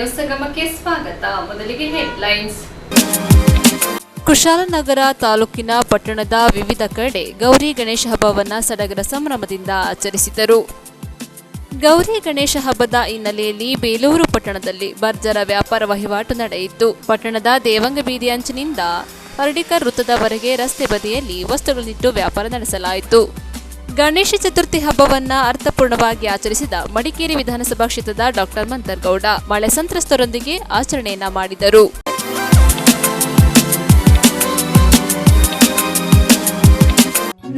News ಸಂಗಮಕ್ಕೆ ಸ್ವಾಗತ. ಮೊದಲಿಗೆ headlines. Kushalnagar ತಾಲೂಕಿನ ಪಟ್ಟಣದ ವಿವಿಧ ಕಡೆ ಗೌರಿ ಗಣೇಶ ಹಬ್ಬವನ್ನು ಸಡಗರ ಸಂಭ್ರಮದಿಂದ ಆಚರಿಸಿದರು. ಗೌರಿ ಗಣೇಶ ಹಬ್ಬದ ಹಿನ್ನೆಲೆಯಲ್ಲಿ ಬೇಲೂರು ಪಟ್ಟಣದಲ್ಲಿ ಭರ್ಜರ ವ್ಯಾಪಾರ ವಹಿವಾಟು ನಡೆಯಿತು. ಪಟ್ಟಣದ ದೇವಂಗ ಬೀದಿ ಅಂಚಿನಿಂದ ಹರ್ಡಿಕರ್ ವೃತ್ತದವರೆಗೆ ರಸ್ತೆ ಬದಿಯಲ್ಲಿ ವಸ್ತುಗಳನ್ನಿಟ್ಟು ವ್ಯಾಪಾರ ನಡೆಸಲಾಯಿತು. ಗಣೇಶ ಚತುರ್ಥಿ ಹಬ್ಬವನ್ನ ಅರ್ಥಪೂರ್ಣವಾಗಿ ಆಚರಿಸಿದ ಮಡಿಕೇರಿ ವಿಧಾನಸಭಾ ಕ್ಷೇತ್ರದ ಡಾಕ್ಟರ್ ಮಂತರ್ಗೌಡ ಮಳೆ ಸಂತ್ರಸ್ತರೊಂದಿಗೆ ಆಚರಣೆಯನ್ನ ಮಾಡಿದರು.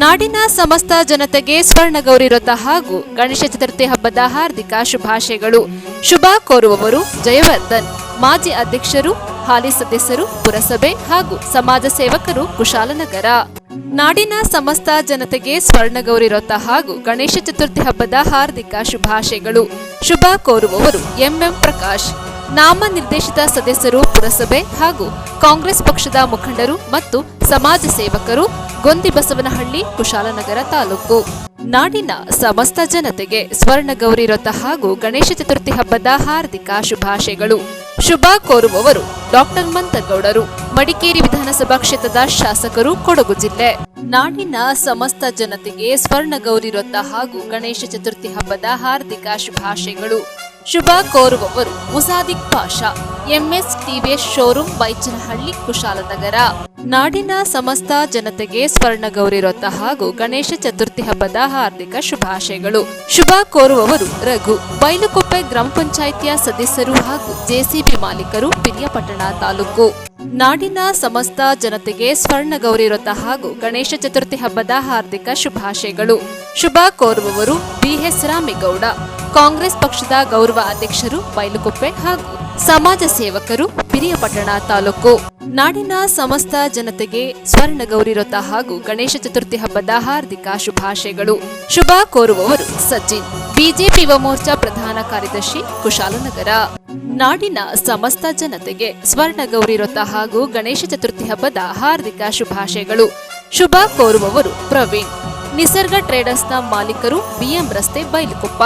ನಾಡಿನ ಸಮಸ್ತ ಜನತೆಗೆ ಸ್ವರ್ಣಗೌರಿ ವ್ರತ ಹಾಗೂ ಗಣೇಶ ಚತುರ್ಥಿ ಹಬ್ಬದ ಹಾರ್ದಿಕ ಶುಭಾಶಯಗಳು. ಶುಭ ಕೋರುವವರು ಜಯವರ್ಧನ್, ಮಾಜಿ ಅಧ್ಯಕ್ಷರು, ಹಾಲಿ ಸದಸ್ಯರು, ಪುರಸಭೆ ಹಾಗೂ ಸಮಾಜ ಸೇವಕರು, ಕುಶಾಲನಗರ. ನಾಡಿನ ಸಮಸ್ತ ಜನತೆಗೆ ಸ್ವರ್ಣಗೌರಿ ವ್ರತ ಹಾಗೂ ಗಣೇಶ ಚತುರ್ಥಿ ಹಬ್ಬದ ಹಾರ್ದಿಕ ಶುಭಾಶಯಗಳು. ಶುಭ ಕೋರುವವರು ಎಂಎಂ ಪ್ರಕಾಶ್, ನಾಮ ನಿರ್ದೇಶಿತ ಸದಸ್ಯರು, ಪುರಸಭೆ ಹಾಗೂ ಕಾಂಗ್ರೆಸ್ ಪಕ್ಷದ ಮುಖಂಡರು ಮತ್ತು ಸಮಾಜ ಸೇವಕರು, ಗೊಂದಿಬಸವನಹಳ್ಳಿ, ಕುಶಾಲನಗರ ತಾಲೂಕು. ನಾಡಿನ ಸಮಸ್ತ ಜನತೆಗೆ ಸ್ವರ್ಣಗೌರಿ ವ್ರತ ಹಾಗೂ ಗಣೇಶ ಚತುರ್ಥಿ ಹಬ್ಬದ ಹಾರ್ದಿಕ ಶುಭಾಶಯಗಳು. ಶುಭ ಕೋರುವವರು ಡಾಕ್ಟರ್ ಮಂತರ್ಗೌಡರು, ಮಡಿಕೇರಿ ವಿಧಾನಸಭಾ ಕ್ಷೇತ್ರದ ಶಾಸಕರು, ಕೊಡಗು ಜಿಲ್ಲೆ. ನಾಡಿನ ಸಮಸ್ತ ಜನತೆಗೆ ಸ್ವರ್ಣಗೌರಿ ವ್ರತ ಹಾಗೂ ಗಣೇಶ ಚತುರ್ಥಿ ಹಬ್ಬದ ಹಾರ್ದಿಕ ಶುಭಾಶಯಗಳು. ಶುಭ ಕೋರುವವರು Musadiq Pasha, MS TVS showroom, Baichanahalli, Kushalnagar. ನಾಡಿನ ಸಮಸ್ತ ಜನತೆಗೆ ಸ್ವರ್ಣಗೌರಿ ವ್ರತ ಹಾಗೂ ಗಣೇಶ ಚತುರ್ಥಿ ಹಬ್ಬದ ಹಾರ್ದಿಕ ಶುಭಾಶಯಗಳು. ಶುಭ ಕೋರುವವರು ರಘು, ಬೈಲುಕೊಪ್ಪೆ ಗ್ರಾಮ ಪಂಚಾಯಿತಿಯ ಸದಸ್ಯರು ಹಾಗೂ ಜೆಸಿಬಿ ಮಾಲೀಕರು, ಪಿರಿಯಾಪಟ್ಟಣ ತಾಲೂಕು. ನಾಡಿನ ಸಮಸ್ತ ಜನತೆಗೆ ಸ್ವರ್ಣಗೌರಿ ವ್ರತ ಹಾಗೂ ಗಣೇಶ ಚತುರ್ಥಿ ಹಬ್ಬದ ಹಾರ್ದಿಕ ಶುಭಾಶಯಗಳು. ಶುಭ ಕೋರುವವರು ಬಿಎಸ್ ರಾಮೇಗೌಡ, ಕಾಂಗ್ರೆಸ್ ಪಕ್ಷದ ಗೌರವ ಅಧ್ಯಕ್ಷರು, ಬೈಲುಕೊಪ್ಪೆ ಹಾಗೂ ಸಮಾಜ ಸೇವಕರು, ಪಿರಿಯಾಪಟ್ಟಣ ತಾಲೂಕು. ನಾಡಿನ ಸಮಸ್ತ ಜನತೆಗೆ ಸ್ವರ್ಣಗೌರಿ ವ್ರತ ಹಾಗೂ ಗಣೇಶ ಚತುರ್ಥಿ ಹಬ್ಬದ ಹಾರ್ದಿಕ ಶುಭಾಶಯಗಳು. ಶುಭ ಕೋರುವವರು ಸಚಿನ್, ಬಿಜೆಪಿ ಯುವ ಮೋರ್ಚಾ ಪ್ರಧಾನ ಕಾರ್ಯದರ್ಶಿ, ಕುಶಾಲನಗರ. ನಾಡಿನ ಸಮಸ್ತ ಜನತೆಗೆ ಸ್ವರ್ಣಗೌರಿ ವ್ರತ ಹಾಗೂ ಗಣೇಶ ಚತುರ್ಥಿ ಹಬ್ಬದ ಹಾರ್ದಿಕ ಶುಭಾಶಯಗಳು. ಶುಭ ಕೋರುವವರು ಪ್ರವೀಣ್, ನಿಸರ್ಗ ಟ್ರೇಡರ್ಸ್ನ ಮಾಲೀಕರು, ಬಿಎಂ ರಸ್ತೆ, ಬೈಲುಕೊಪ್ಪ.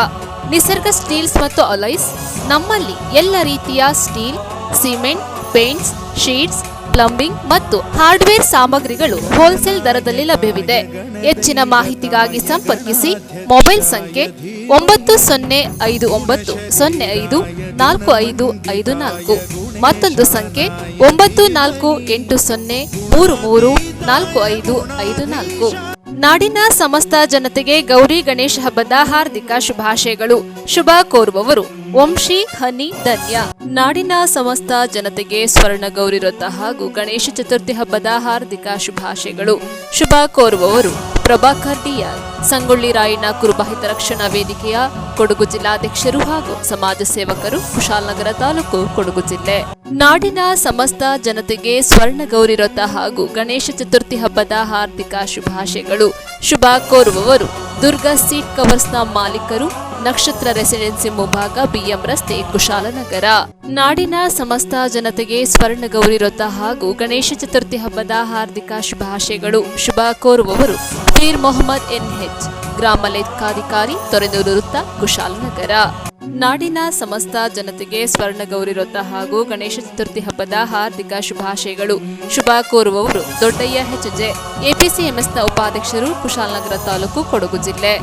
ನಿಸರ್ಗ ಸ್ಟೀಲ್ಸ್ ಮತ್ತು ಅಲೈಸ್, ನಮ್ಮಲ್ಲಿ ಎಲ್ಲ ರೀತಿಯ steel, cement, paints, sheets, plumbing ಮತ್ತು ಹಾರ್ಡ್ವೇರ್ ಸಾಮಗ್ರಿಗಳು ಹೋಲ್ಸೇಲ್ ದರದಲ್ಲಿ ಲಭ್ಯವಿದೆ. ಹೆಚ್ಚಿನ ಮಾಹಿತಿಗಾಗಿ ಸಂಪರ್ಕಿಸಿ. ಮೊಬೈಲ್ ಸಂಖ್ಯೆ 9059054554. ಮತ್ತೊಂದು ಸಂಖ್ಯೆ 9480334554. ನಾಡಿನ ಸಮಸ್ತ ಜನತೆಗೆ ಗೌರಿ ಗಣೇಶ ಹಬ್ಬದ ಹಾರ್ದಿಕ ಶುಭಾಶಯಗಳು. ಶುಭ ಕೋರುವವರು ವಂಶಿ, ಹನಿ, ಧನ್ಯ. ನಾಡಿನ ಸಮಸ್ತ ಜನತೆಗೆ ಸ್ವರ್ಣಗೌರಿ ವ್ರತ ಹಾಗೂ ಗಣೇಶ ಚತುರ್ಥಿ ಹಬ್ಬದ ಹಾರ್ದಿಕ ಶುಭಾಶಯಗಳು. ಶುಭ ಕೋರುವವರು ಪ್ರಭಾಕರ್ ಡಿಆರ್, ಸಂಗೊಳ್ಳಿ ರಾಯಣ್ಣ ಕುರುಬ ಹಿತರಕ್ಷಣಾ ವೇದಿಕೆಯ ಕೊಡಗು ಜಿಲ್ಲಾಧ್ಯಕ್ಷರು ಹಾಗೂ ಸಮಾಜ ಸೇವಕರು, ಕುಶಾಲನಗರ ತಾಲೂಕು, ಕೊಡಗು ಜಿಲ್ಲೆ. ನಾಡಿನ ಸಮಸ್ತ ಜನತೆಗೆ ಸ್ವರ್ಣಗೌರಿ ವ್ರತ ಹಾಗೂ ಗಣೇಶ ಚತುರ್ಥಿ ಹಬ್ಬದ ಹಾರ್ದಿಕ ಶುಭಾಶಯಗಳು. ಶುಭ ಕೋರುವವರು ದುರ್ಗಾ ಸೀಟ್ ಕವರ್ಸ್ನ ಮಾಲೀಕರು, ನಕ್ಷತ್ರ ರೆಸಿಡೆನ್ಸಿ ಮುಂಭಾಗ, ಬಿಎಂ ರಸ್ತೆ, ಕುಶಾಲನಗರ. ನಾಡಿನ ಸಮಸ್ತ ಜನತೆಗೆ ಸ್ವರ್ಣಗೌರಿ ವ್ರತ ಹಾಗೂ ಗಣೇಶ ಚತುರ್ಥಿ ಹಬ್ಬದ ಹಾರ್ದಿಕ ಶುಭಾಶಯಗಳು. ಶುಭ ಕೋರುವವರು ಫೀರ್ ಮೊಹಮ್ಮದ್ ಎನ್ಎಚ್, ಗ್ರಾಮ ಲೆಕ್ಕಾಧಿಕಾರಿ, ತೊರೆನೂರು ವೃತ್ತ, ಕುಶಾಲನಗರ. ನಾಡಿನ ಸಮಸ್ತ ಜನತೆಗೆ ಸ್ವರ್ಣಗೌರಿ ವ್ರತ ಹಾಗೂ ಗಣೇಶ ಚತುರ್ಥಿ ಹಬ್ಬದ ಹಾರ್ದಿಕ ಶುಭಾಶಯಗಳು. ಶುಭ ಕೋರುವವರು ದೊಡ್ಡಯ್ಯ ಹೆಚ್ಜೆ, ಎಪಿಸಿಎಂಎಸ್ನ ಉಪಾಧ್ಯಕ್ಷರು, ಕುಶಾಲನಗರ ತಾಲೂಕು, ಕೊಡಗು ಜಿಲ್ಲೆ.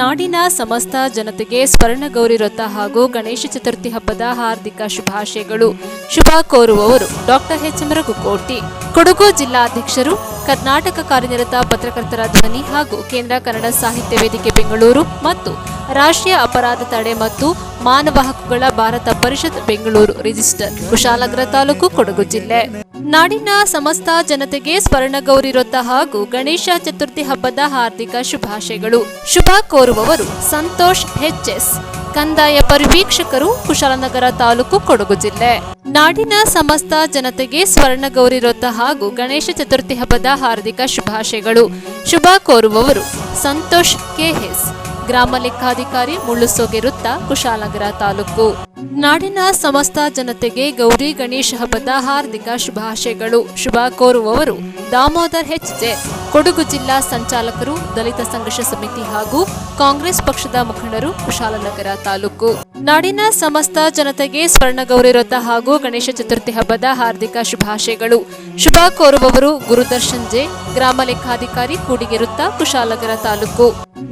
ನಾಡಿನ ಸಮಸ್ತ ಜನತೆಗೆ ಸ್ವರ್ಣಗೌರಿ ವ್ರತ ಹಾಗೂ ಗಣೇಶ ಚತುರ್ಥಿ ಹಬ್ಬದ ಹಾರ್ದಿಕ ಶುಭಾಶಯಗಳು. ಶುಭ ಕೋರುವವರು doctor H M Raghukoti, Kodagu ಜಿಲ್ಲಾಧ್ಯಕ್ಷರು, ಕರ್ನಾಟಕ ಕಾರ್ಯನಿರತ ಪತ್ರಕರ್ತರ ಧ್ವನಿ ಹಾಗೂ ಕೇಂದ್ರ ಕನ್ನಡ ಸಾಹಿತ್ಯ ವೇದಿಕೆ ಬೆಂಗಳೂರು ಮತ್ತು ರಾಷ್ಟ್ರೀಯ ಅಪರಾಧ ತಡೆ ಮತ್ತು ಮಾನವ ಹಕ್ಕುಗಳ ಭಾರತ ಪರಿಷತ್ ಬೆಂಗಳೂರು ರಿಜಿಸ್ಟರ್, ಕುಶಾಲನಗರ ತಾಲೂಕು, ಕೊಡಗು ಜಿಲ್ಲೆ. ನಾಡಿನ ಸಮಸ್ತ ಜನತೆಗೆ ಸ್ವರ್ಣಗೌರಿ ವ್ರತ ಹಾಗೂ ಗಣೇಶ ಚತುರ್ಥಿ ಹಬ್ಬದ ಹಾರ್ದಿಕ ಶುಭಾಶಯಗಳು. ಶುಭ ಕೋರುವವರು ಸಂತೋಷ್ ಎಚ್ಎಸ್, ಕಂದಾಯ ಪರಿವೀಕ್ಷಕರು, ಕುಶಾಲನಗರ ತಾಲೂಕು, ಕೊಡಗು ಜಿಲ್ಲೆ. ನಾಡಿನ ಸಮಸ್ತ ಜನತೆಗೆ ಸ್ವರ್ಣಗೌರಿ ವ್ರತ ಹಾಗೂ ಗಣೇಶ ಚತುರ್ಥಿ ಹಬ್ಬದ ಹಾರ್ದಿಕ ಶುಭಾಶಯಗಳು. ಶುಭ ಕೋರುವವರು ಸಂತೋಷ್ ಕೆಎಸ್, ಗ್ರಾಮ ಲೆಕ್ಕಾಧಿಕಾರಿ, ಮುಳ್ಳುಸೋಗೆ ವೃತ್ತ, ಕುಶಾಲನಗರ ತಾಲೂಕು. ನಾಡಿನ ಸಮಸ್ತ ಜನತೆಗೆ ಗೌರಿ ಗಣೇಶ ಹಬ್ಬದ ಹಾರ್ದಿಕ ಶುಭಾಶಯಗಳು. ಶುಭ ಕೋರುವವರು ದಾಮೋದರ್ ಎಚ್ಜೆ, ಕೊಡಗು ಜಿಲ್ಲಾ ಸಂಚಾಲಕರು, ದಲಿತ ಸಂಘರ್ಷ ಸಮಿತಿ ಹಾಗೂ ಕಾಂಗ್ರೆಸ್ ಪಕ್ಷದ ಮುಖಂಡರು, ಕುಶಾಲನಗರ ತಾಲೂಕು. ನಾಡಿನ ಸಮಸ್ತ ಜನತೆಗೆ ಸ್ವರ್ಣಗೌರಿ ವ್ರತ ಹಾಗೂ ಗಣೇಶ ಚತುರ್ಥಿ ಹಬ್ಬದ ಹಾರ್ದಿಕ ಶುಭಾಶಯಗಳು. ಶುಭ ಕೋರುವವರು ಗುರುದರ್ಶನ್ ಜೆ, ಗ್ರಾಮ ಲೆಕ್ಕಾಧಿಕಾರಿ, ಕೂಡಿಗೆ ವೃತ್ತ, ಕುಶಾಲನಗರ ತಾಲೂಕು.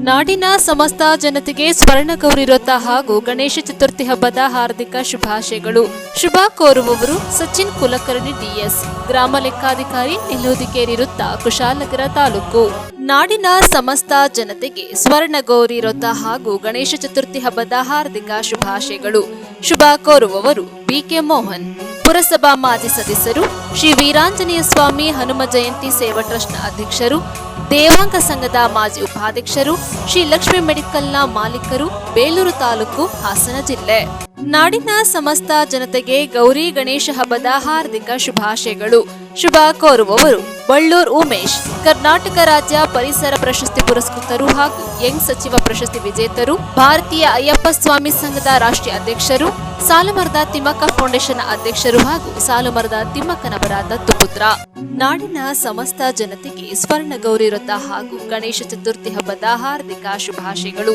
ನಾಡಿನ ಸಮಸ್ತ ಜನತೆಗೆ ಸ್ವರ್ಣಗೌರಿ ವ್ರತ ಹಾಗೂ ಗಣೇಶ ಚತುರ್ಥಿ ಹಬ್ಬದ ಹಾರ್ದಿಕ ಶುಭಾಶಯಗಳು. ಶುಭ ಕೋರುವವರು ಸಚಿನ್ ಕುಲಕರ್ಣಿ ಡಿಎಸ್, ಗ್ರಾಮ ಲೆಕ್ಕಾಧಿಕಾರಿ, ನೆಲ್ಲೂದಿಕೇರಿ ವೃತ್ತ, ಕುಶಾಲನಗರ ತಾಲೂಕು. ನಾಡಿನ ಸಮಸ್ತ ಜನತೆಗೆ ಸ್ವರ್ಣಗೌರಿ ವ್ರತ ಹಾಗೂ ಗಣೇಶ ಚತುರ್ಥಿ ಹಬ್ಬದ ಹಾರ್ದಿಕ ಶುಭಾಶಯಗಳು. ಶುಭ ಕೋರುವವರು ಬಿಕೆ ಮೋಹನ್, ಪುರಸಭಾ ಮಾಜಿ ಸದಸ್ಯರು, ಶ್ರೀ ವೀರಾಂಜನೇಯ ಸ್ವಾಮಿ ಹನುಮ ಜಯಂತಿ ಸೇವಾ ಟ್ರಸ್ಟ್ನ ಅಧ್ಯಕ್ಷರು, ದೇವಾಂಗ ಸಂಘದ ಮಾಜಿ ಉಪಾಧ್ಯಕ್ಷರು, ಶ್ರೀ ಲಕ್ಷ್ಮೀ ಮೆಡಿಕಲ್ನ ಮಾಲೀಕರು, ಬೇಲೂರು ತಾಲೂಕು, ಹಾಸನ ಜಿಲ್ಲೆ. ನಾಡಿನ ಸಮಸ್ತ ಜನತೆಗೆ ಗೌರಿ ಗಣೇಶ ಹಬ್ಬದ ಹಾರ್ದಿಕ ಶುಭಾಶಯಗಳು. ಶುಭ ಕೋರುವವರು ಬಳ್ಳೂರ್ ಉಮೇಶ್, ಕರ್ನಾಟಕ ರಾಜ್ಯ ಪರಿಸರ ಪ್ರಶಸ್ತಿ ಪುರಸ್ಕೃತರು ಹಾಗೂ ಯಂಗ್ ಸಚಿವ ಪ್ರಶಸ್ತಿ ವಿಜೇತರು, ಭಾರತೀಯ ಅಯ್ಯಪ್ಪ ಸ್ವಾಮಿ ಸಂಘದ ರಾಷ್ಟ್ರೀಯ ಅಧ್ಯಕ್ಷರು, ಸಾಲುಮರದ ತಿಮ್ಮಕ್ಕ ಫೌಂಡೇಶನ್ ಅಧ್ಯಕ್ಷರು ಹಾಗೂ ಸಾಲುಮರದ ತಿಮ್ಮಕ್ಕನವರ ದತ್ತುಪುತ್ರ. ನಾಡಿನ ಸಮಸ್ತ ಜನತೆಗೆ ಸ್ವರ್ಣಗೌರಿ ವ್ರತ ಹಾಗೂ ಗಣೇಶ ಚತುರ್ಥಿ ಹಬ್ಬದ ಹಾರ್ದಿಕ ಶುಭಾಶಯಗಳು.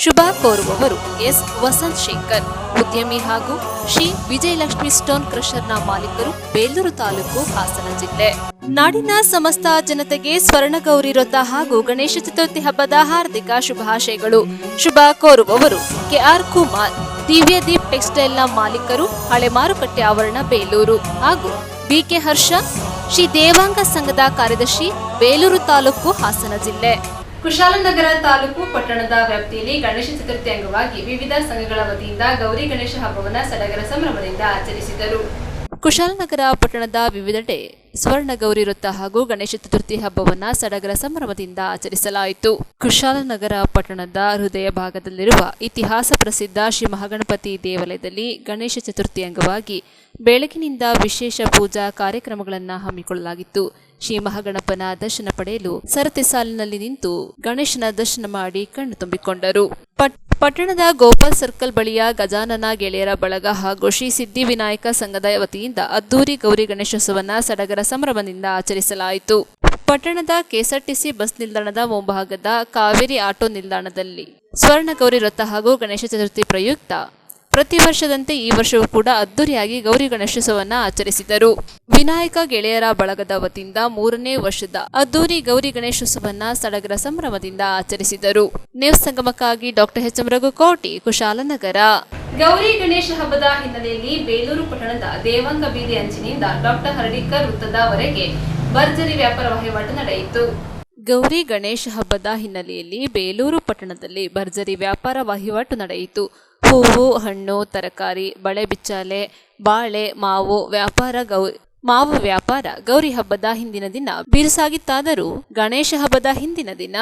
ಶುಭ ಕೋರುವವರು ಎಸ್ ವಸಂತ್ ಶೇಖರ್, ಉದ್ಯಮಿ ಹಾಗೂ ಶ್ರೀ ವಿಜಯಲಕ್ಷ್ಮಿ ಸ್ಟೋನ್ ಕ್ರಷರ್ನ ಮಾಲೀಕರು, ಬೇಲೂರು ತಾಲೂಕು, ಹಾಸನ ಜಿಲ್ಲೆ. ನಾಡಿನ ಸಮಸ್ತ ಜನತೆಗೆ ಸ್ವರ್ಣಗೌರಿ ವ್ರತ ಹಾಗೂ ಗಣೇಶ ಚತುರ್ಥಿ ಹಬ್ಬದ ಹಾರ್ದಿಕ ಶುಭಾಶಯಗಳು. ಶುಭ ಕೋರುವವರು ಕೆಆರ್ ಕುಮಾರ್, ದಿವ್ಯದೀಪ್ ಟೆಕ್ಸ್ಟೈಲ್ನ ಮಾಲೀಕರು, ಹಳೆ ಮಾರುಕಟ್ಟೆ ಆವರಣ, ಬೇಲೂರು ಹಾಗೂ ಬಿಕೆ ಹರ್ಷ, ಶ್ರೀ ದೇವಾಂಗ ಸಂಘದ ಕಾರ್ಯದರ್ಶಿ, ಬೇಲೂರು ತಾಲೂಕು, ಹಾಸನ ಜಿಲ್ಲೆ. ಕುಶಾಲನಗರ ತಾಲೂಕು ಪಟ್ಟಣದ ವ್ಯಾಪ್ತಿಯಲ್ಲಿ ಗಣೇಶ ಚತುರ್ಥಿ ಅಂಗವಾಗಿ ವಿವಿಧ ಸಂಘಗಳ ವತಿಯಿಂದ ಗೌರಿ ಗಣೇಶ ಹಬ್ಬವನ್ನು ಸಡಗರ ಸಂಭ್ರಮದಿಂದ ಆಚರಿಸಿದರು. ಕುಶಾಲನಗರ ಪಟ್ಟಣದ ವಿವಿಧೆಡೆ ಸ್ವರ್ಣಗೌರಿ ವ್ರತ ಹಾಗೂ ಗಣೇಶ ಚತುರ್ಥಿ ಹಬ್ಬವನ್ನು ಸಡಗರ ಸಂಭ್ರಮದಿಂದ ಆಚರಿಸಲಾಯಿತು. ಕುಶಾಲನಗರ ಪಟ್ಟಣದ ಹೃದಯ ಭಾಗದಲ್ಲಿರುವ ಇತಿಹಾಸ ಪ್ರಸಿದ್ಧ ಶ್ರೀ ಮಹಾಗಣಪತಿ ದೇವಾಲಯದಲ್ಲಿ ಗಣೇಶ ಚತುರ್ಥಿ ಅಂಗವಾಗಿ ಬೆಳಗಿನಿಂದ ವಿಶೇಷ ಪೂಜಾ ಕಾರ್ಯಕ್ರಮಗಳನ್ನು ಹಮ್ಮಿಕೊಳ್ಳಲಾಗಿತ್ತು. ಶ್ರೀ ಮಹಾಗಣಪನ ದರ್ಶನ ಪಡೆಯಲು ಸರತಿ ಸಾಲಿನಲ್ಲಿ ನಿಂತು ಗಣೇಶನ ದರ್ಶನ ಮಾಡಿ ಕಣ್ಣು ತುಂಬಿಕೊಂಡರು. ಪಟ್ಟಣದ ಗೋಪಾಲ್ ಸರ್ಕಲ್ ಬಳಿಯ ಗಜಾನನ ಗೆಳೆಯರ ಬಳಗ ಹಾಗೂ ಶ್ರೀ ಸಿದ್ಧಿವಿನಾಯಕ ಸಂಘದ ವತಿಯಿಂದ ಅದ್ದೂರಿ ಗೌರಿ ಗಣೇಶೋತ್ಸವವನ್ನು ಸಡಗರ ಸಂಭ್ರಮದಿಂದ ಆಚರಿಸಲಾಯಿತು. ಪಟ್ಟಣದ ಕೆಎಸ್ಆರ್ಟಿಸಿ ಬಸ್ ನಿಲ್ದಾಣದ ಮುಂಭಾಗದ ಕಾವೇರಿ ಆಟೋ ನಿಲ್ದಾಣದಲ್ಲಿ ಸ್ವರ್ಣಗೌರಿ ವ್ರತ ಹಾಗೂ ಗಣೇಶ ಚತುರ್ಥಿ ಪ್ರಯುಕ್ತ ಪ್ರತಿ ವರ್ಷದಂತೆ ಈ ವರ್ಷವೂ ಕೂಡ ಅದ್ದೂರಿಯಾಗಿ ಗೌರಿ ಗಣೇಶೋತ್ಸವವನ್ನು ಆಚರಿಸಿದರು. ವಿನಾಯಕ ಗೆಳೆಯರ ಬಳಗದ ವತಿಯಿಂದ 3ನೇ ವರ್ಷದ ಅದ್ದೂರಿ ಗೌರಿ ಗಣೇಶೋತ್ಸವವನ್ನು ಸಡಗರ ಸಂಭ್ರಮದಿಂದ ಆಚರಿಸಿದರು. ನ್ಯೂಸ್ ಸಂಗಮಕ್ಕಾಗಿ doctor H M Raghukoti, Kushalnagar. Gauri Ganesha ಹಬ್ಬದ ಹಿನ್ನೆಲೆಯಲ್ಲಿ ಬೇಲೂರು ಪಟ್ಟಣದ ದೇವಾಂಗ ಬೀದಿ ಅಂಚಿನಿಂದ ಡಾಕ್ಟರ್ ಹರ್ಡಿಕರ್ ವೃತ್ತದವರೆಗೆ ಭರ್ಜರಿ ವ್ಯಾಪಾರ ವಹಿವಾಟು ನಡೆಯಿತು. ಗೌರಿ ಗಣೇಶ ಹಬ್ಬದ ಹಿನ್ನೆಲೆಯಲ್ಲಿ ಬೇಲೂರು ಪಟ್ಟಣದಲ್ಲಿ ಭರ್ಜರಿ ವ್ಯಾಪಾರ ವಹಿವಾಟು ನಡೆಯಿತು. ಹೂವು, ಹಣ್ಣು, ತರಕಾರಿ, ಬಳೆ, ಬಿಚ್ಚಾಲೆ, ಬಾಳೆ, ಮಾವು ವ್ಯಾಪಾರ ಗೌರಿ ಹಬ್ಬದ ಹಿಂದಿನ ದಿನ ಬಿರುಸಾಗಿತ್ತಾದರೂ ಗಣೇಶ ಹಬ್ಬದ ಹಿಂದಿನ ದಿನ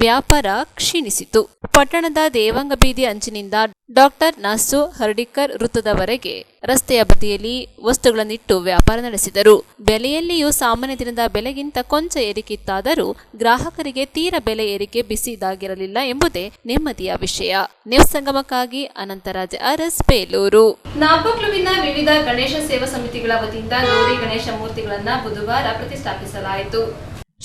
ವ್ಯಾಪಾರ ಕ್ಷೀಣಿಸಿತು. ಪಟ್ಟಣದ ದೇವಾಂಗ ಬೀದಿ ಅಂಚಿನಿಂದ ಡಾಕ್ಟರ್ ನಾಸು ಹರ್ಡಿಕರ್ ವೃತ್ತದವರೆಗೆ ರಸ್ತೆಯ ಬದಿಯಲ್ಲಿ ವಸ್ತುಗಳನ್ನಿಟ್ಟು ವ್ಯಾಪಾರ ನಡೆಸಿದರು. ಬೆಲೆಯಲ್ಲಿಯೂ ಸಾಮಾನ್ಯ ದಿನದ ಬೆಲೆಗಿಂತ ಕೊಂಚ ಏರಿಕೆಯಿತ್ತಾದರೂ ಗ್ರಾಹಕರಿಗೆ ತೀರ ಬೆಲೆ ಏರಿಕೆ ಬಿಸಿದಾಗಿರಲಿಲ್ಲ ಎಂಬುದೇ ನೆಮ್ಮದಿಯ ವಿಷಯ. ನ್ಯೂಸ್ ಸಂಗಮಕ್ಕಾಗಿ ಅನಂತರಾಜ್ ಅರಸ್, ಬೇಲೂರು. ನಾಪೋಕ್ಲುವಿನ ವಿವಿಧ ಗಣೇಶ ಸೇವಾ ಸಮಿತಿಗಳ ವತಿಯಿಂದ ಗೌರಿ ಗಣೇಶ ಮೂರ್ತಿಗಳನ್ನು ಬುಧವಾರ ಪ್ರತಿಷ್ಠಾಪಿಸಲಾಯಿತು.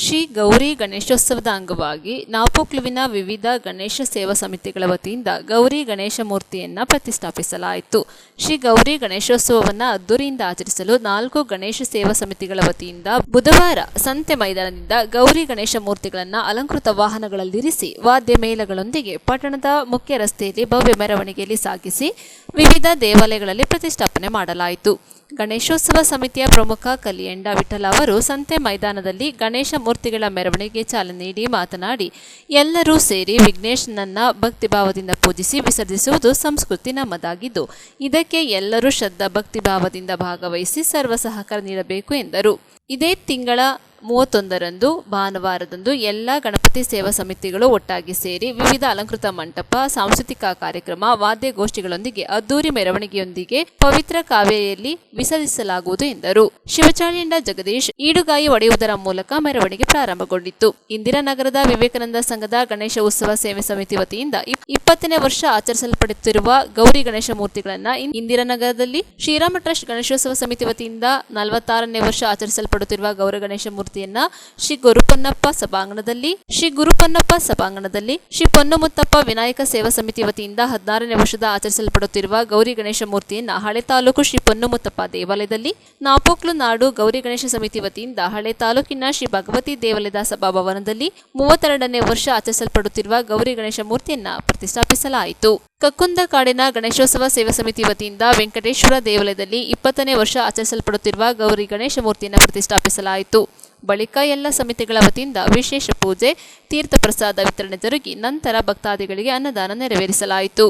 ಶ್ರೀ ಗೌರಿ ಗಣೇಶೋತ್ಸವದ ಅಂಗವಾಗಿ ನಾಪೋಕ್ಲುವಿನ ವಿವಿಧ ಗಣೇಶ ಸೇವಾ ಸಮಿತಿಗಳ ವತಿಯಿಂದ ಗೌರಿ ಗಣೇಶ ಮೂರ್ತಿಯನ್ನು ಪ್ರತಿಷ್ಠಾಪಿಸಲಾಯಿತು. ಶ್ರೀ ಗೌರಿ ಗಣೇಶೋತ್ಸವವನ್ನು ಅದ್ದೂರಿಯಿಂದ ಆಚರಿಸಲು 4 ಗಣೇಶ ಸೇವಾ ಸಮಿತಿಗಳ ವತಿಯಿಂದ ಬುಧವಾರ ಸಂತೆ ಮೈದಾನದಿಂದ ಗೌರಿ ಗಣೇಶ ಮೂರ್ತಿಗಳನ್ನು ಅಲಂಕೃತ ವಾಹನಗಳಲ್ಲಿರಿಸಿ ವಾದ್ಯ ಮೇಳಗಳೊಂದಿಗೆ ಪಟ್ಟಣದ ಮುಖ್ಯ ರಸ್ತೆಯಲ್ಲಿ ಭವ್ಯ ಮೆರವಣಿಗೆಯಲ್ಲಿ ಸಾಗಿಸಿ ವಿವಿಧ ದೇವಾಲಯಗಳಲ್ಲಿ ಪ್ರತಿಷ್ಠಾಪನೆ ಮಾಡಲಾಯಿತು. ಗಣೇಶೋತ್ಸವ ಸಮಿತಿಯ ಪ್ರಮುಖ ಕಲಿಯಂಡ ವಿಠಲ ಅವರು ಸಂತೆ ಮೈದಾನದಲ್ಲಿ ಗಣೇಶ ಮೂರ್ತಿಗಳ ಮೆರವಣಿಗೆ ಚಾಲನೆ ನೀಡಿ ಮಾತನಾಡಿ, ಎಲ್ಲರೂ ಸೇರಿ ವಿಘ್ನೇಶನನ್ನ ಭಕ್ತಿಭಾವದಿಂದ ಪೂಜಿಸಿ ವಿಸರ್ಜಿಸುವುದು ಸಂಸ್ಕೃತಿ ನಮ್ಮದಾಗಿದ್ದು, ಇದಕ್ಕೆ ಎಲ್ಲರೂ ಶ್ರದ್ಧಾ ಭಕ್ತಿಭಾವದಿಂದ ಭಾಗವಹಿಸಿ ಸರ್ವ ಸಹಕಾರ ನೀಡಬೇಕು ಎಂದರು. ಇದೇ ತಿಂಗಳ 31ರಂದು ಭಾನುವಾರದಂದು ಎಲ್ಲ ಗಣಪತಿ ಸೇವಾ ಸಮಿತಿಗಳು ಒಟ್ಟಾಗಿ ಸೇರಿ ವಿವಿಧ ಅಲಂಕೃತ ಮಂಟಪ, ಸಾಂಸ್ಕೃತಿಕ ಕಾರ್ಯಕ್ರಮ, ವಾದ್ಯಗೋಷ್ಠಿಗಳೊಂದಿಗೆ ಅದ್ದೂರಿ ಮೆರವಣಿಗೆಯೊಂದಿಗೆ ಪವಿತ್ರ ಕಾವೇರಿಯಲ್ಲಿ ವಿಸರ್ಜಿಸಲಾಗುವುದು ಎಂದರು. ಶಿವಚಾಳಿಯಂಡ ಜಗದೀಶ್ ಈಡುಗಾಯಿ ಒಡೆಯುವುದರ ಮೂಲಕ ಮೆರವಣಿಗೆ ಪ್ರಾರಂಭಗೊಂಡಿತ್ತು. ಇಂದಿರಾನಗರದ ವಿವೇಕಾನಂದ ಸಂಘದ ಗಣೇಶ ಉತ್ಸವ ಸೇವೆ ಸಮಿತಿ ವತಿಯಿಂದ 20ನೇ ವರ್ಷ ಆಚರಿಸಲ್ಪಡುತ್ತಿರುವ ಗೌರಿ ಗಣೇಶ ಮೂರ್ತಿಗಳನ್ನು ಇಂದಿರಾನಗರದಲ್ಲಿ ಶ್ರೀರಾಮ ಟ್ರಸ್ಟ್ ಗಣೇಶೋತ್ಸವ ಸಮಿತಿ ವತಿಯಿಂದ 46ನೇ ವರ್ಷ ಆಚರಿಸಲ್ಪಡುತ್ತಿರುವ ಗೌರಿ ಗಣೇಶ ಮೂರ್ತಿ ಮೂರ್ತಿಯನ್ನ ಶ್ರೀ ಗುರುಪೊನ್ನಪ್ಪ ಸಭಾಂಗಣದಲ್ಲಿ ಶ್ರೀ ಪೊನ್ನಮುತ್ತಪ್ಪ ವಿನಾಯಕ ಸೇವಾ ಸಮಿತಿ ವತಿಯಿಂದ 16ನೇ ವರ್ಷದ ಆಚರಿಸಲ್ಪಡುತ್ತಿರುವ ಗೌರಿ ಗಣೇಶ ಮೂರ್ತಿಯನ್ನ ಹಳೆ ತಾಲೂಕು ಶ್ರೀ ಪೊನ್ನಮುತ್ತಪ್ಪ ದೇವಾಲಯದಲ್ಲಿ, ನಾಪೋಕ್ಲು ನಾಡು ಗೌರಿ ಗಣೇಶ ಸಮಿತಿ ವತಿಯಿಂದ ಹಳೆ ತಾಲೂಕಿನ ಶ್ರೀ ಭಗವತಿ ದೇವಾಲಯದ ಸಭಾಭವನದಲ್ಲಿ 32ನೇ ವರ್ಷ ಆಚರಿಸಲ್ಪಡುತ್ತಿರುವ ಗೌರಿ ಗಣೇಶ ಮೂರ್ತಿಯನ್ನ ಪ್ರತಿಷ್ಠಾಪಿಸಲಾಯಿತು. ಕಕ್ಕುಂದ ಕಾಡಿನ ಗಣೇಶೋತ್ಸವ ಸೇವಾ ಸಮಿತಿ ವತಿಯಿಂದ ವೆಂಕಟೇಶ್ವರ ದೇವಾಲಯದಲ್ಲಿ 20ನೇ ವರ್ಷ ಆಚರಿಸಲ್ಪಡುತ್ತಿರುವ ಗೌರಿ ಗಣೇಶ ಮೂರ್ತಿಯನ್ನು ಪ್ರತಿಷ್ಠಾಪಿಸಲಾಯಿತು. ಬಳಿಕ ಎಲ್ಲ ಸಮಿತಿಗಳ ವತಿಯಿಂದ ವಿಶೇಷ ಪೂಜೆ, ತೀರ್ಥ ಪ್ರಸಾದ ವಿತರಣೆ ಜರುಗಿ ನಂತರ ಭಕ್ತಾದಿಗಳಿಗೆ ಅನ್ನದಾನ ನೆರವೇರಿಸಲಾಯಿತು.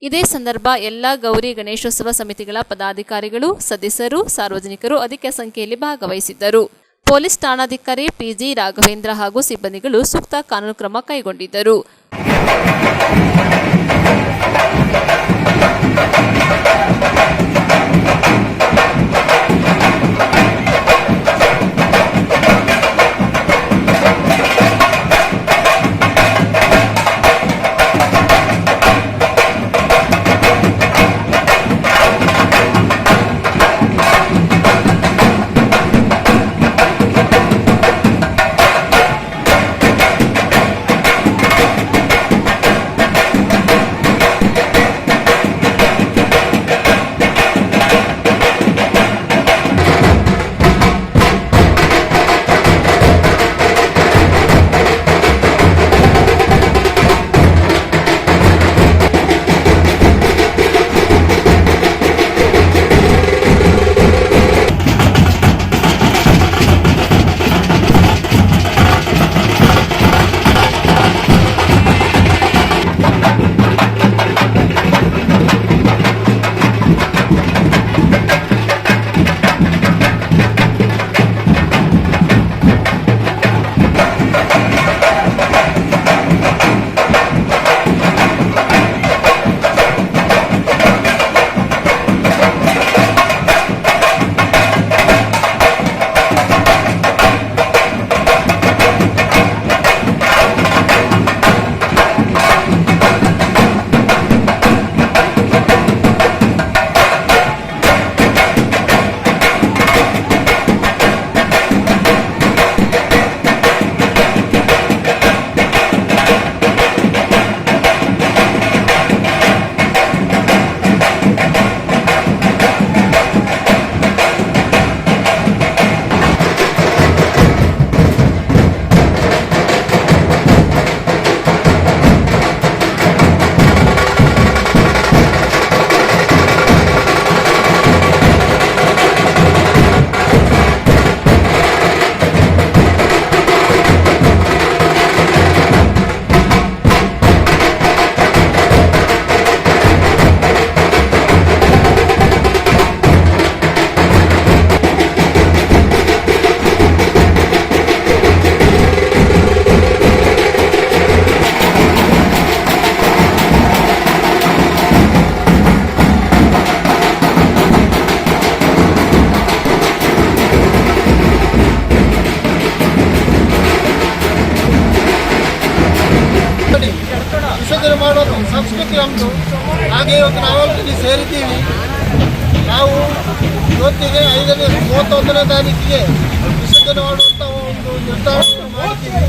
ಇದೇ ಸಂದರ್ಭ ಎಲ್ಲ ಗೌರಿ ಗಣೇಶೋತ್ಸವ ಸಮಿತಿಗಳ ಪದಾಧಿಕಾರಿಗಳು, ಸದಸ್ಯರು, ಸಾರ್ವಜನಿಕರು ಅಧಿಕ ಸಂಖ್ಯೆಯಲ್ಲಿ ಭಾಗವಹಿಸಿದ್ದರು. ಪೊಲೀಸ್ ಠಾಣಾಧಿಕಾರಿ ಪಿಜಿ ರಾಘವೇಂದ್ರ ಹಾಗೂ ಸಿಬ್ಬಂದಿಗಳು ಸೂಕ್ತ ಕಾನೂನು ಕ್ರಮ ಕೈಗೊಂಡಿದ್ದರು. ವಿಸರ್ಜನೆ ಮಾಡೋದು ಸಂಸ್ಕೃತಿ ನಮ್ಮದು. ಹಾಗೆ ಇವತ್ತು ನಾವೆಲ್ಲರೂ ಇಲ್ಲಿ ಸೇರಿದ್ದೀವಿ. ನಾವು ಇವತ್ತಿಗೆ 31ನೇ ತಾರೀಕಿಗೆ ವಿಸರ್ಜನೆ ಮಾಡುವಂಥ ಒಂದು ನಿರ್ಧಾರವನ್ನು ಮಾಡಿದ್ದೀವಿ.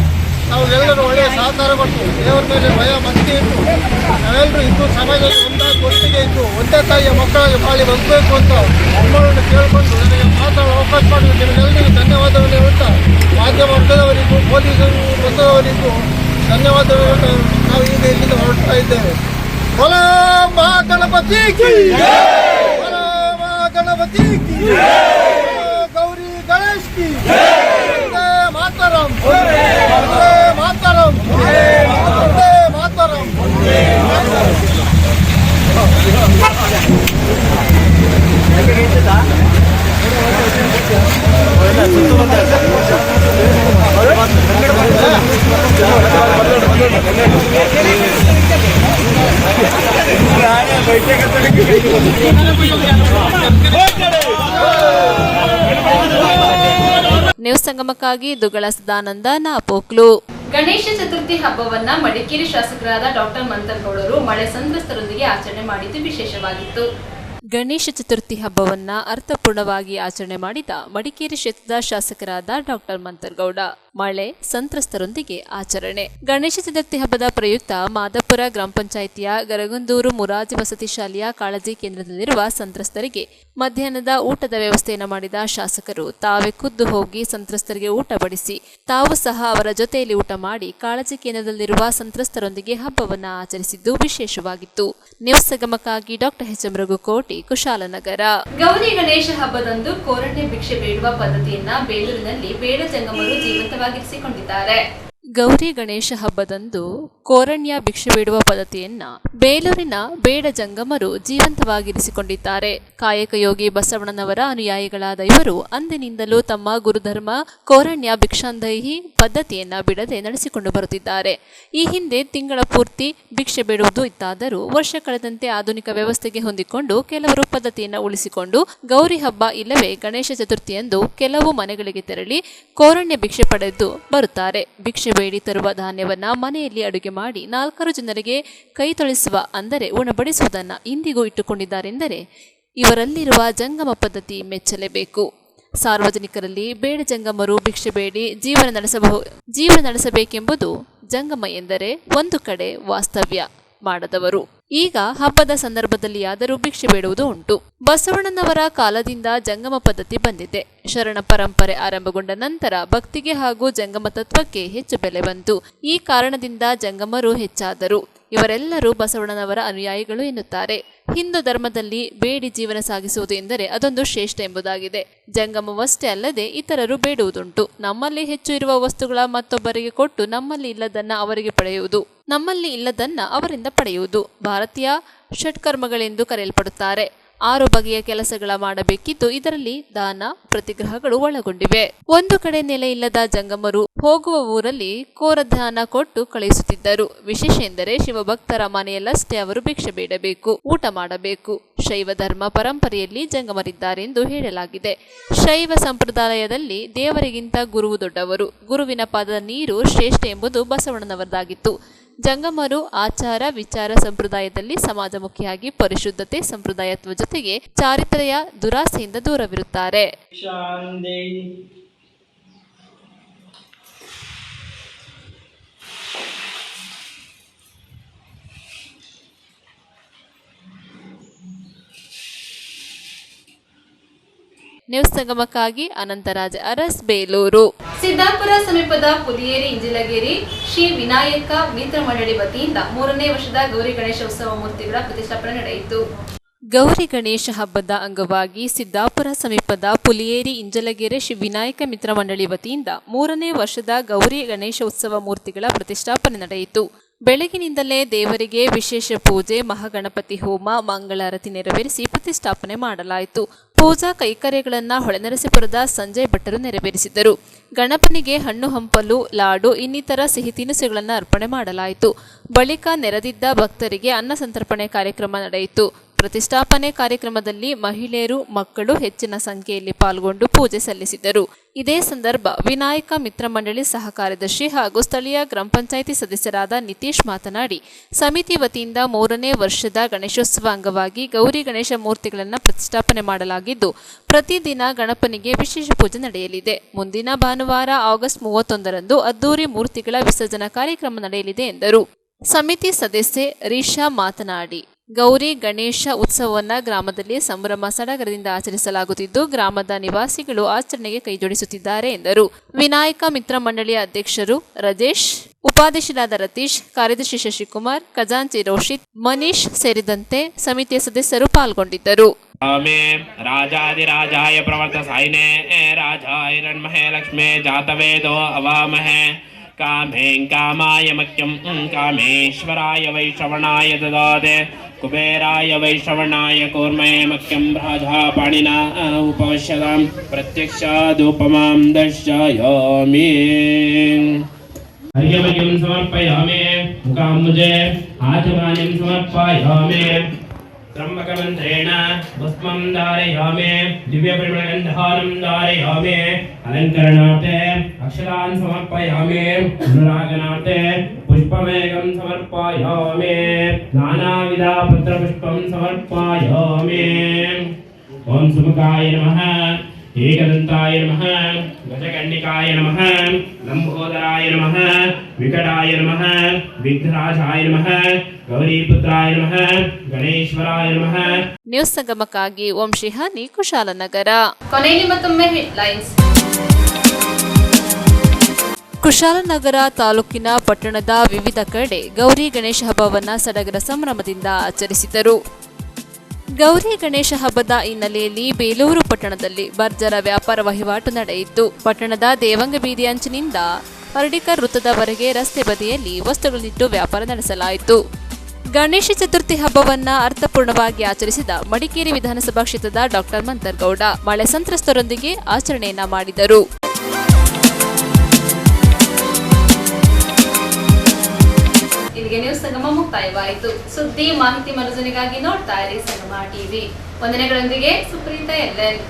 ನಾವು ಎಲ್ಲರೂ ಒಳ್ಳೆಯ ಸಹಕಾರ ಕೊಟ್ಟು ದೇವರ ಮೇಲೆ ಭಯ ಭಕ್ತಿ ಇಟ್ಟು ನಾವೆಲ್ಲರೂ ಹಿಂದೂ ಸಮಾಜದಲ್ಲಿ ಒಂದಾಗಿ ಒಟ್ಟಿಗೆ ಇದ್ದು ಒಂದೇ ತಾಯಿಯ ಮಕ್ಕಳಾಗಿ ಬಾಳಿ ಬರಬೇಕು ಅಂತ ನಿಮ್ಮನ್ನು ಕೇಳಿಕೊಂಡು ನನಗೆ ಮಾತಾಡೋ ಅವಕಾಶ ಮಾಡಿದ ನಿಮಗೆಲ್ಲರಿಗೂ ಧನ್ಯವಾದವನ್ನು ಹೇಳ್ತಾ, ಮಾಧ್ಯಮ ವರ್ಗದವರಿಗೂ ಪೊಲೀಸ್ ವರ್ಗದವರಿಗೂ ಧನ್ಯವಾದಗಳು. ನಾವು ಈಗ ಇಲ್ಲಿಂದ ಹೊರಡ್ತಾ ಇದ್ದೇವೆ. ಬೋಲೋ ಮಹಾಗಣಪತಿ ಕಿ ಜೈ, ಬೋಲೋ ಮಹಾಗಣಪತಿ ಕಿ ಜೈ, ಗೌರಿ ಗಣೇಶ್ ಕಿ ಜೈ, ವಂದೇ ಮಾತರಂ, ವಂದೇ ಮಾತರಂ, ವಂದೇ ಮಾತರಂ. ನ್ಯೂಸ್ ಸಂಗಮಕ್ಕಾಗಿ ದುಗಳ ಸದಾನಂದ, ನಾಪೋಕ್ಲು. ಗಣೇಶ ಚತುರ್ಥಿ ಹಬ್ಬವನ್ನ ಮಡಿಕೇರಿ ಶಾಸಕರಾದ ಡಾಕ್ಟರ್ ಮಂತರ್ಗೌಡರು ಮಳೆ ಸಂತ್ರಸ್ತರೊಂದಿಗೆ ಆಚರಣೆ ಮಾಡಿದ್ದು ವಿಶೇಷವಾಗಿತ್ತು. ಗಣೇಶ ಚತುರ್ಥಿ ಹಬ್ಬವನ್ನ ಅರ್ಥಪೂರ್ಣವಾಗಿ ಆಚರಣೆ ಮಾಡಿದ ಮಡಿಕೇರಿ ಕ್ಷೇತ್ರದ ಶಾಸಕರಾದ ಡಾಕ್ಟರ್ ಮಂತರ್ಗೌಡ. ಮಳೆ ಸಂತ್ರಸ್ತರೊಂದಿಗೆ ಆಚರಣೆ. ಗಣೇಶ ಚತುರ್ಥಿ ಹಬ್ಬದ ಪ್ರಯುಕ್ತ ಮಾದಾಪುರ ಗ್ರಾಮ ಪಂಚಾಯಿತಿಯ ಗರಗುಂದೂರು ಮುರಾಜಿ ವಸತಿ ಶಾಲೆಯ ಕಾಳಜಿ ಕೇಂದ್ರದಲ್ಲಿರುವ ಸಂತ್ರಸ್ತರಿಗೆ ಮಧ್ಯಾಹ್ನದ ಊಟದ ವ್ಯವಸ್ಥೆಯನ್ನು ಮಾಡಿದ ಶಾಸಕರು ತಾವೇ ಖುದ್ದು ಹೋಗಿ ಸಂತ್ರಸ್ತರಿಗೆ ಊಟ ಬಡಿಸಿ ತಾವು ಸಹ ಅವರ ಜೊತೆಯಲ್ಲಿ ಊಟ ಮಾಡಿ ಕಾಳಜಿ ಕೇಂದ್ರದಲ್ಲಿರುವ ಸಂತ್ರಸ್ತರೊಂದಿಗೆ ಹಬ್ಬವನ್ನು ಆಚರಿಸಿದ್ದು ವಿಶೇಷವಾಗಿತ್ತು. ನ್ಯೂಸ್ ಸಂಗಮಕ್ಕಾಗಿ ಡಾಕ್ಟರ್ ಎಚ್.ಎಂ. ರಘುಕೋಟಿ, ಕುಶಾಲನಗರ. ಗೌರಿ ಗಣೇಶ ಹಬ್ಬದಂದು ಕೋರಣ್ಯ ಭಿಕ್ಷೆ ಬೇಡುವ ಪದ್ಧತಿಯನ್ನ ಬೇಲೂರಿನಲ್ಲಿ ಬೇಡ ಜಂಗಮರು ಜೀವಂತವಾಗಿರಿಸಿಕೊಂಡಿದ್ದಾರೆ. ಗೌರಿ ಗಣೇಶ ಹಬ್ಬದಂದು ಕೋರಣ್ಯ ಭಿಕ್ಷೆ ಬೇಡುವ ಪದ್ಧತಿಯನ್ನ ಬೇಲೂರಿನ ಬೇಡ ಜಂಗಮರು ಜೀವಂತವಾಗಿರಿಸಿಕೊಂಡಿದ್ದಾರೆ. ಕಾಯಕಯೋಗಿ ಬಸವಣ್ಣನವರ ಅನುಯಾಯಿಗಳಾದ ಇವರು ಅಂದಿನಿಂದಲೂ ತಮ್ಮ ಗುರುಧರ್ಮ ಕೋರಣ್ಯ ಭಿಕ್ಷಾಂದೇಹಿ ಪದ್ಧತಿಯನ್ನ ಬಿಡದೆ ನಡೆಸಿಕೊಂಡು ಬರುತ್ತಿದ್ದಾರೆ. ಈ ಹಿಂದೆ ತಿಂಗಳ ಪೂರ್ತಿ ಭಿಕ್ಷೆ ಬೇಡುವುದು ಇತ್ತಾದರೂ ವರ್ಷ ಕಳೆದಂತೆ ಆಧುನಿಕ ವ್ಯವಸ್ಥೆಗೆ ಹೊಂದಿಕೊಂಡು ಕೆಲವರು ಪದ್ಧತಿಯನ್ನು ಉಳಿಸಿಕೊಂಡು ಗೌರಿ ಹಬ್ಬ ಇಲ್ಲವೇ ಗಣೇಶ ಚತುರ್ಥಿಯಂದು ಕೆಲವು ಮನೆಗಳಿಗೆ ತೆರಳಿ ಕೋರಣ್ಯ ಭಿಕ್ಷೆ ಪಡೆದು ಬರುತ್ತಾರೆ. ಭಿಕ್ಷೆ ಬೇಡಿ ತರುವ ಧಾನ್ಯವನ್ನ ಮನೆಯಲ್ಲಿ ಅಡುಗೆ ಮಾಡಿ 4 ಜನರಿಗೆ ಕೈ ತೊಳಿಸುವ ಅಂದರೆ ಉಣಬಡಿಸುವುದನ್ನು ಇಂದಿಗೂ ಇಟ್ಟುಕೊಂಡಿದ್ದಾರೆಂದರೆ ಇವರಲ್ಲಿರುವ ಜಂಗಮ ಪದ್ಧತಿ ಮೆಚ್ಚಲೇಬೇಕು. ಸಾರ್ವಜನಿಕರಲ್ಲಿ ಬೇಡ ಜಂಗಮರು ಭಿಕ್ಷೆ ಬೇಡಿ ಜೀವನ ನಡೆಸಬೇಕೆಂಬುದು ಜಂಗಮ ಎಂದರೆ ಒಂದು ಕಡೆ ವಾಸ್ತವ್ಯ ಮಾಡದವರು. ಈಗ ಹಬ್ಬದ ಸಂದರ್ಭದಲ್ಲಿ ಆದರೂ ಭಿಕ್ಷೆ ಬೇಡುವುದು ಉಂಟು. ಬಸವಣ್ಣನವರ ಕಾಲದಿಂದ ಜಂಗಮ ಪದ್ಧತಿ ಬಂದಿದೆ. ಶರಣ ಪರಂಪರೆ ಆರಂಭಗೊಂಡ ನಂತರ ಭಕ್ತಿಗೆ ಹಾಗೂ ಜಂಗಮ ತತ್ವಕ್ಕೆ ಹೆಚ್ಚು ಬೆಲೆ ಬಂತು. ಈ ಕಾರಣದಿಂದ ಜಂಗಮರು ಹೆಚ್ಚಾದರು. ಇವರೆಲ್ಲರೂ ಬಸವಣ್ಣನವರ ಅನುಯಾಯಿಗಳು ಎನ್ನುತ್ತಾರೆ. ಹಿಂದೂ ಧರ್ಮದಲ್ಲಿ ಬೇಡಿ ಜೀವನ ಸಾಗಿಸುವುದು ಎಂದರೆ ಅದೊಂದು ಶ್ರೇಷ್ಠ ಎಂಬುದಾಗಿದೆ. ಜಂಗಮವಷ್ಟೇ ಅಲ್ಲದೆ ಇತರರು ಬೇಡುವುದುಂಟು. ನಮ್ಮಲ್ಲಿ ಹೆಚ್ಚು ಇರುವ ವಸ್ತುಗಳ ಮತ್ತೊಬ್ಬರಿಗೆ ಕೊಟ್ಟು ನಮ್ಮಲ್ಲಿ ಇಲ್ಲದನ್ನ ಅವರಿಗೆ ಪಡೆಯುವುದು, ನಮ್ಮಲ್ಲಿ ಇಲ್ಲದನ್ನ ಅವರಿಂದ ಪಡೆಯುವುದು ಭಾರತೀಯ ಷಟ್ಕರ್ಮಗಳೆಂದು ಕರೆಯಲ್ಪಡುತ್ತಾರೆ. 6 ಬಗೆಯ ಕೆಲಸಗಳ ಮಾಡಬೇಕಿದ್ದು ಇದರಲ್ಲಿ ದಾನ ಪ್ರತಿಗ್ರಹಗಳು ಒಳಗೊಂಡಿವೆ. ಒಂದು ಕಡೆ ನೆಲೆ ಇಲ್ಲದ ಜಂಗಮರು ಹೋಗುವ ಊರಲ್ಲಿ ಕೋರದಾನ ಕೊಟ್ಟು ಕಳುಹಿಸುತ್ತಿದ್ದರು. ವಿಶೇಷ ಎಂದರೆ ಶಿವಭಕ್ತರ ಮನೆಯಲ್ಲಷ್ಟೇ ಅವರು ಭಿಕ್ಷೆ ಬೇಡಬೇಕು, ಊಟ ಮಾಡಬೇಕು. ಶೈವ ಧರ್ಮ ಪರಂಪರೆಯಲ್ಲಿ ಜಂಗಮರಿದ್ದಾರೆಂದು ಹೇಳಲಾಗಿದೆ. ಶೈವ ಸಂಪ್ರದಾಯದಲ್ಲಿ ದೇವರಿಗಿಂತ ಗುರುವು ದೊಡ್ಡವರು, ಗುರುವಿನ ಪಾದದ ನೀರು ಶ್ರೇಷ್ಠ ಎಂಬುದು ಬಸವಣ್ಣನವರದಾಗಿತ್ತು. ಜಂಗಮರು ಆಚಾರ ವಿಚಾರ ಸಂಪ್ರದಾಯದಲ್ಲಿ ಸಮಾಜಮುಖಿಯಾಗಿ ಪರಿಶುದ್ಧತೆ ಸಂಪ್ರದಾಯತ್ವ ಜೊತೆಗೆ ಚಾರಿತ್ರ್ಯ ದುರಾಸೆಯಿಂದ ದೂರವಿರುತ್ತಾರೆ. ನ್ಯೂಸ್ ಸಂಗಮಕ್ಕಾಗಿ ಅನಂತರಾಜ್ ಅರಸ್, ಬೇಲೂರು. ಸಿದ್ದಾಪುರ ಸಮೀಪದ ಪುಲಿಯೇರಿ ಇಂಜಿಲಗೇರಿ ಶ್ರೀ ವಿನಾಯಕ ಮಿತ್ರ ಮಂಡಳಿ ವತಿಯಿಂದ 3ನೇ ವರ್ಷದ ಗೌರಿ ಗಣೇಶ ಉತ್ಸವ ಮೂರ್ತಿಗಳ ಪ್ರತಿಷ್ಠಾಪನೆ ನಡೆಯಿತು. ಗೌರಿ ಗಣೇಶ ಹಬ್ಬದ ಅಂಗವಾಗಿ ಸಿದ್ದಾಪುರ ಸಮೀಪದ ಪುಲಿಯೇರಿ ಇಂಜಲಗೆರೆ ಶ್ರೀ ವಿನಾಯಕ ಮಿತ್ರ ಮಂಡಳಿ ವತಿಯಿಂದ 3ನೇ ವರ್ಷದ ಗೌರಿ ಗಣೇಶ ಉತ್ಸವ ಮೂರ್ತಿಗಳ ಪ್ರತಿಷ್ಠಾಪನೆ ನಡೆಯಿತು. ಬೆಳಗಿನಿಂದಲೇ ದೇವರಿಗೆ ವಿಶೇಷ ಪೂಜೆ, ಮಹಾಗಣಪತಿ ಹೋಮ, ಮಂಗಳಾರತಿ ನೆರವೇರಿಸಿ ಪ್ರತಿಷ್ಠಾಪನೆ ಮಾಡಲಾಯಿತು. ಪೂಜಾ ಕೈಕರ್ಯಗಳನ್ನು ಹೊಳೆನರಸೀಪುರದ ಸಂಜಯ್ ಭಟ್ಟರು ನೆರವೇರಿಸಿದರು. ಗಣಪನಿಗೆ ಹಣ್ಣು ಹಂಪಲು, ಲಾಡು ಇನ್ನಿತರ ಸಿಹಿ ತಿನಿಸುಗಳನ್ನು ಅರ್ಪಣೆ ಮಾಡಲಾಯಿತು. ಬಳಿಕ ನೆರೆದಿದ್ದ ಭಕ್ತರಿಗೆ ಅನ್ನ ಸಂತರ್ಪಣೆ ಕಾರ್ಯಕ್ರಮ ನಡೆಯಿತು. ಪ್ರತಿಷ್ಠಾಪನೆ ಕಾರ್ಯಕ್ರಮದಲ್ಲಿ ಮಹಿಳೆಯರು, ಮಕ್ಕಳು ಹೆಚ್ಚಿನ ಸಂಖ್ಯೆಯಲ್ಲಿ ಪಾಲ್ಗೊಂಡು ಪೂಜೆ ಸಲ್ಲಿಸಿದರು. ಇದೇ ಸಂದರ್ಭ ವಿನಾಯಕ ಮಿತ್ರ ಮಂಡಳಿ ಸಹ ಕಾರ್ಯದರ್ಶಿ ಹಾಗೂ ಸ್ಥಳೀಯ ಗ್ರಾಮ ಪಂಚಾಯಿತಿ ಸದಸ್ಯರಾದ ನಿತೀಶ್ ಮಾತನಾಡಿ, ಸಮಿತಿ ವತಿಯಿಂದ 3ನೇ ವರ್ಷದ ಗಣೇಶೋತ್ಸವ ಅಂಗವಾಗಿ ಗೌರಿ ಗಣೇಶ ಮೂರ್ತಿಗಳನ್ನು ಪ್ರತಿಷ್ಠಾಪನೆ ಮಾಡಲಾಗಿದ್ದು, ಪ್ರತಿದಿನ ಗಣಪನಿಗೆ ವಿಶೇಷ ಪೂಜೆ ನಡೆಯಲಿದೆ. ಮುಂದಿನ ಭಾನುವಾರ ಆಗಸ್ಟ್ 31ರಂದು ಅದ್ದೂರಿ ಮೂರ್ತಿಗಳ ವಿಸರ್ಜನಾ ಕಾರ್ಯಕ್ರಮ ನಡೆಯಲಿದೆ ಎಂದರು. ಸಮಿತಿ ಸದಸ್ಯೆ ರೀಶಾ ಮಾತನಾಡಿ, ಗೌರಿ ಗಣೇಶ ಉತ್ಸವವನ್ನು ಗ್ರಾಮದಲ್ಲಿ ಸಂಭ್ರಮ ಸಡಗರದಿಂದ ಆಚರಿಸಲಾಗುತ್ತಿದ್ದು, ಗ್ರಾಮದ ನಿವಾಸಿಗಳು ಆಚರಣೆಗೆ ಕೈಜೋಡಿಸುತ್ತಿದ್ದಾರೆ ಎಂದರು. ವಿನಾಯಕ ಮಿತ್ರ ಮಂಡಳಿಯ ಅಧ್ಯಕ್ಷರು ರಾಜೇಶ್, ಉಪಾಧ್ಯಕ್ಷರಾದ ರತೀಶ್, ಕಾರ್ಯದರ್ಶಿ ಶಶಿಕುಮಾರ್, ಖಜಾಂಚಿ ರೋಷಿತ್, ಮನೀಶ್ ಸೇರಿದಂತೆ ಸಮಿತಿಯ ಸದಸ್ಯರು ಪಾಲ್ಗೊಂಡಿದ್ದರು. ರಾಜಾದಿರಾಜಾಯ ಪ್ರವರ್ತ ಸಾಯಿನೇ ರಾಜಾಯ ರಣಮಹೇ ಲಕ್ಷ್ಮೇ ಜಾತವೇದೋ ಅವಾಮಹೇ ಕಾಮೇಂ ಕಾಮಾಯ ಮಕ್ಯಂ ಕಾಮೇಶ್ವರಾಯ ವೈಶ್ರವಣಾಯ ದದಾದೆ ಕುಬೇರಾಯ ವೈಶ್ರವಣಾಯ ಕೂರ್ಮೇ ಮಕ್ಯಂ ರಾಜಾ ಪಾಣಿನಾ ಉಪವಶ್ಯತಾಂ ಪ್ರತ್ಯಕ್ಷಾದುಪಮಾಂ ದರ್ಶಯಾಮಿ. ಹರ್ಯಮಯಂ ಸಮರ್ಪಯಾಮಿ ಮುಖಾಂ ಮುಜೆ ಆಚಮಾನಿಂ ಸಮರ್ಪಯಾಮಿ. त्र्यम्बकमन्त्रेण पुष्पं धारयामि दिव्यपरिमलगन्धानं धारयामि अलङ्करणार्थे अक्षरान् समर्पयामि अनुरागनार्थे पुष्पमेकं समर्पयामि नानाविधपत्रपुष्पं समर्पयामि ॐ सुमुखाय नमः एकदन्ताय नमः गजकर्णिकाय नमः लम्बोदराय नमः विकटाय नमः विघ्नराजाय नमः गौरीपुत्राय नमः गणेश्वराय नमः ನ್ಯೂಸ್ ಸಂಗಮಕ್ಕಾಗಿ ಓಂ ಶ್ರೀಹಾನಿ ಕುಶಾಲನಗರ. ಕೊನೆಯಲ್ಲಿ ಮತ್ತೊಮ್ಮೆ ಹೆಡ್ಲೈನ್ಸ್. ಕುಶಾಲನಗರ ತಾಲೂಕಿನ ಪಟ್ಟಣದ ವಿವಿಧ ಕಡೆ ಗೌರಿ ಗಣೇಶ ಹಬ್ಬವನ್ನು ಸಡಗರ ಸಂಭ್ರಮದಿಂದ ಆಚರಿಸಿದರು. ಗೌರಿ ಗಣೇಶ ಹಬ್ಬದ ಹಿನ್ನೆಲೆಯಲ್ಲಿ ಬೇಲೂರು ಪಟ್ಟಣದಲ್ಲಿ ಭರ್ಜರ ವ್ಯಾಪಾರ ವಹಿವಾಟು ನಡೆಯಿತು. ಪಟ್ಟಣದ ದೇವಂಗ ಬೀದಿ ಅಂಚಿನಿಂದ ಹರ್ಡಿಕರ್ ವೃತ್ತದವರೆಗೆ ರಸ್ತೆ ಬದಿಯಲ್ಲಿ ವಸ್ತುಗಳನ್ನಿಟ್ಟು ವ್ಯಾಪಾರ ನಡೆಸಲಾಯಿತು. ಗಣೇಶ ಚತುರ್ಥಿ ಹಬ್ಬವನ್ನ ಅರ್ಥಪೂರ್ಣವಾಗಿ ಆಚರಿಸಿದ ಮಡಿಕೇರಿ ವಿಧಾನಸಭಾ ಕ್ಷೇತ್ರದ ಡಾಕ್ಟರ್ ಮಂತರ್ಗೌಡ ಮಳೆ ಸಂತ್ರಸ್ತರೊಂದಿಗೆ ಆಚರಣೆಯನ್ನ ಮಾಡಿದರು. ಇಲ್ಲಿಗೆ ನ್ಯೂಸ್ ಸಂಗಮ ಮುಕ್ತಾಯವಾಯಿತು. ಸುದ್ದಿ ಮಾಹಿತಿ ಮನೋರಂಜನೆಗಾಗಿ ನೋಡ್ತಾ ಇರಿ ಸಂಗಮ ಟಿವಿ. ವಂದನೆಗಳೊಂದಿಗೆ ಸುಪ್ರೀತಾ ಎಲ್ಲೆನ್.